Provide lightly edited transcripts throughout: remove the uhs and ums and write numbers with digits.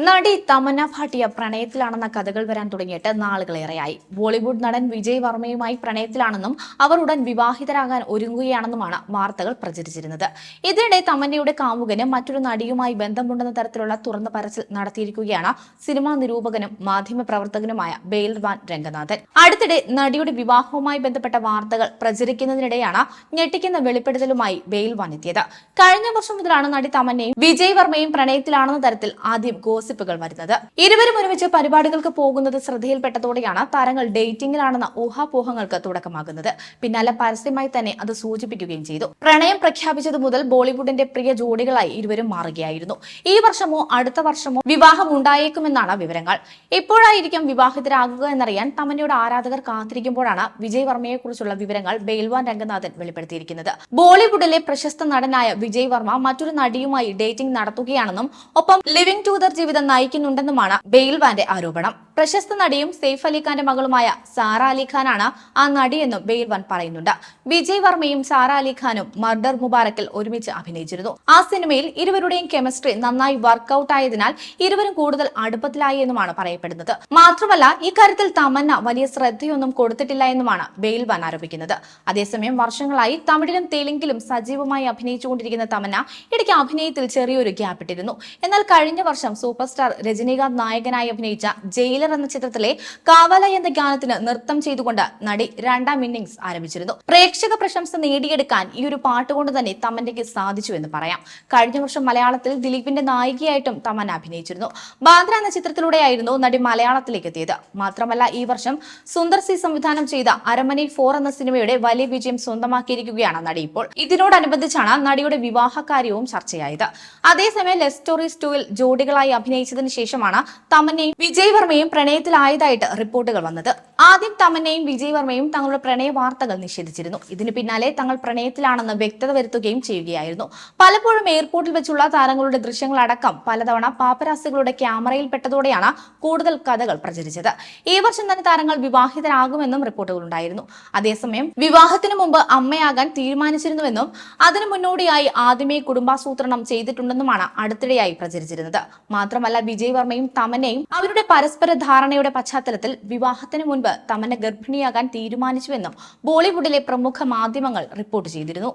നടി തമന്ന ഭാട്ടിയ പ്രണയത്തിലാണെന്ന കഥകൾ വരാൻ തുടങ്ങിയിട്ട് നാളുകളേറെയായി. ബോളിവുഡ് നടൻ വിജയ് വർമ്മയുമായി പ്രണയത്തിലാണെന്നും അവർ ഉടൻ വിവാഹിതരാകാൻ ഒരുങ്ങുകയാണെന്നുമാണ് വാർത്തകൾ പ്രചരിച്ചിരുന്നത്. ഇതിനിടെ തമന്നയുടെ കാമുകന് മറ്റൊരു നടിയുമായി ബന്ധമുണ്ടെന്ന തരത്തിലുള്ള തുറന്ന പരസ്യം നടത്തിയിരിക്കുകയാണ് സിനിമാ നിരൂപകനും മാധ്യമപ്രവർത്തകനുമായ ബെയിൽവാൻ രംഗനാഥൻ. അടുത്തിടെ നടിയുടെ വിവാഹവുമായി ബന്ധപ്പെട്ട വാർത്തകൾ പ്രചരിക്കുന്നതിനിടെയാണ് ഞെട്ടിക്കുന്ന വെളിപ്പെടുത്തലുമായി ബെയിൽവാൻ എത്തിയത്. കഴിഞ്ഞ വർഷം മുതലാണ് നടി തമന്നയും വിജയ് വർമ്മയും പ്രണയത്തിലാണെന്ന തരത്തിൽ ആദ്യം ഗോസിപ്പുകൾ വരുന്നത്. ഇരുവരും ഒരുമിച്ച് പരിപാടികൾക്ക് പോകുന്നത് ശ്രദ്ധയിൽപ്പെട്ടതോടെയാണ് താരങ്ങൾ ഡേറ്റിംഗിലാണെന്ന ഊഹാപോഹങ്ങൾക്ക് തുടക്കമാകുന്നത്. പിന്നാലെ പരസ്യമായി തന്നെ അത് സൂചിപ്പിക്കുകയും ചെയ്തു. പ്രണയം പ്രഖ്യാപിച്ചതു മുതൽ ബോളിവുഡിന്റെ പ്രിയ ജോഡികളായി ഇരുവരും മാറുകയായിരുന്നു. ഈ വർഷമോ അടുത്ത വർഷമോ വിവാഹം ഉണ്ടായേക്കുമെന്നാണ് വിവരങ്ങൾ. എപ്പോഴായിരിക്കും വിവാഹിതരാകുക എന്നറിയാൻ തമന്നയുടെ ആരാധകർ കാത്തിരിക്കുമ്പോഴാണ് വിജയ് വർമ്മയെക്കുറിച്ചുള്ള വിവരങ്ങൾ ബെയിൽവാൻ രംഗനാഥൻ വെളിപ്പെടുത്തിയിരിക്കുന്നത്. ബോളിവുഡിലെ പ്രശസ്ത നടനായ വിജയ് വർമ്മ മറ്റൊരു നടിയുമായി ഡേറ്റിംഗ് നടത്തുകയാണെന്നും ഒപ്പം ലിവിംഗ് ടുഗദർ ജീവിതം നയിക്കുന്നുണ്ടെന്നുമാണ് ബെയിൽവാന്റെ ആരോപണം. പ്രശസ്ത നടിയും സെയ്ഫ് അലി ഖാന്റെ മകളുമായ സാറ അലി ഖാനാണ് ആ നടിയെന്നും ബെയിൽവാൻ പറയുന്നുണ്ട്. വിജയ് വർമ്മയും സാറ അലി ഖാനും മർഡർ മുബാറക്കിൽ ഒരുമിച്ച് അഭിനയിച്ചിരുന്നു. ആ സിനിമയിൽ ഇരുവരുടെയും കെമിസ്ട്രി നന്നായി വർക്ക്ഔട്ട് ആയതിനാൽ ഇരുവരും കൂടുതൽ അടുപ്പത്തിലായി എന്നുമാണ് പറയപ്പെടുന്നത്. മാത്രമല്ല ഇക്കാര്യത്തിൽ തമന്ന വലിയ ശ്രദ്ധയൊന്നും കൊടുത്തിട്ടില്ല എന്നുമാണ് ബെയിൽവാൻ ആരോപിക്കുന്നത്. അതേസമയം വർഷങ്ങളായി തമിഴിലും തെലുങ്കിലും സജീവമായി അഭിനയിച്ചുകൊണ്ടിരിക്കുന്ന തമന്ന ഇടയ്ക്ക് അഭിനയത്തിൽ ചെറിയൊരു ഗ്യാപ്പ് ഇട്ടിരുന്നു. എന്നാൽ കഴിഞ്ഞ വർഷം സൂപ്പർ സ്റ്റാർ രജനീകാന്ത് നായകനായി അഭിനയിച്ച ജയിലർ എന്ന ചിത്രത്തിലെ കാവല എന്ന ഗാനത്തിന് നൃത്തം ചെയ്തുകൊണ്ട് നടി രണ്ടാം ഇന്നിംഗ്സ് ആരംഭിച്ചിരുന്നു. പ്രേക്ഷക പ്രശംസ നേടിയെടുക്കാൻ ഈ ഒരു പാട്ട് കൊണ്ട് തന്നെ തമന്നയ്ക്ക് സാധിച്ചു എന്ന് പറയാം. കഴിഞ്ഞ വർഷം മലയാളത്തിൽ ദിലീപിന്റെ നായികയായിട്ടും തമന്ന അഭിനയിച്ചിരുന്നു. ബാന്ദ്ര എന്ന ചിത്രത്തിലൂടെയായിരുന്നു നടി മലയാളത്തിലേക്ക് എത്തിയത്. മാത്രമല്ല ഈ വർഷം സുന്ദർ സി സംവിധാനം ചെയ്ത അരമനെ 4 എന്ന സിനിമയുടെ വലിയ വിജയം സ്വന്തമാക്കിയിരിക്കുകയാണ് നടി ഇപ്പോൾ. ഇതിനോടനുബന്ധിച്ചാണ് നടിയുടെ വിവാഹകാര്യവും ചർച്ചയായത്. അതേസമയം ലവ് സ്റ്റോറീസ് 2-ൽ ജോഡികളായി അഭിനയിച്ചതിന് ശേഷമാണ് തമന്നയും വിജയ് വർമ്മയും പ്രണയത്തിലായതായിട്ട് റിപ്പോർട്ടുകൾ വന്നത്. ആദ്യം തമന്നയും വിജയ് വർമ്മയും തങ്ങളുടെ പ്രണയ വാർത്തകൾ നിഷേധിച്ചിരുന്നു. ഇതിന് പിന്നാലെ തങ്ങൾ പ്രണയത്തിലാണെന്ന് വ്യക്തത വരുത്തുകയും ചെയ്യുകയായിരുന്നു. പലപ്പോഴും എയർപോർട്ടിൽ വെച്ചുള്ള താരങ്ങളുടെ ദൃശ്യങ്ങളടക്കം പലതവണ പാപ്പരാസികളുടെ ക്യാമറയിൽ പെട്ടതോടെയാണ് കൂടുതൽ കഥകൾ പ്രചരിച്ചത്. ഈ വർഷം തന്നെ താരങ്ങൾ വിവാഹിതരാകുമെന്നും റിപ്പോർട്ടുകൾ ഉണ്ടായിരുന്നു. അതേസമയം വിവാഹത്തിനു മുമ്പ് അമ്മയാകാൻ തീരുമാനിച്ചിരുന്നുവെന്നും അതിനു മുന്നോടിയായി ആദ്യമേ കുടുംബാസൂത്രണം ചെയ്തിട്ടുണ്ടെന്നുമാണ് അടുത്തിടെയായി പ്രചരിച്ചിരുന്നത്. മാത്രമല്ല വിജയ് വർമ്മയും തമന്നയും അവരുടെ പരസ്പര ധാരണയുടെ പശ്ചാത്തലത്തിൽ വിവാഹത്തിന് മുൻപ് തമന്ന ഗർഭിണിയാകാൻ തീരുമാനിച്ചുവെന്നും ബോളിവുഡിലെ പ്രമുഖ മാധ്യമങ്ങൾ റിപ്പോർട്ട് ചെയ്തിരുന്നു.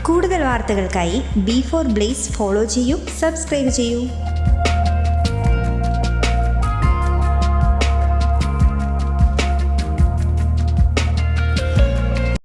കൂടുതൽ വാർത്തകൾക്കായി B4 Blaze ഫോളോ ചെയ്യൂ, സബ്സ്ക്രൈബ് ചെയ്യൂ.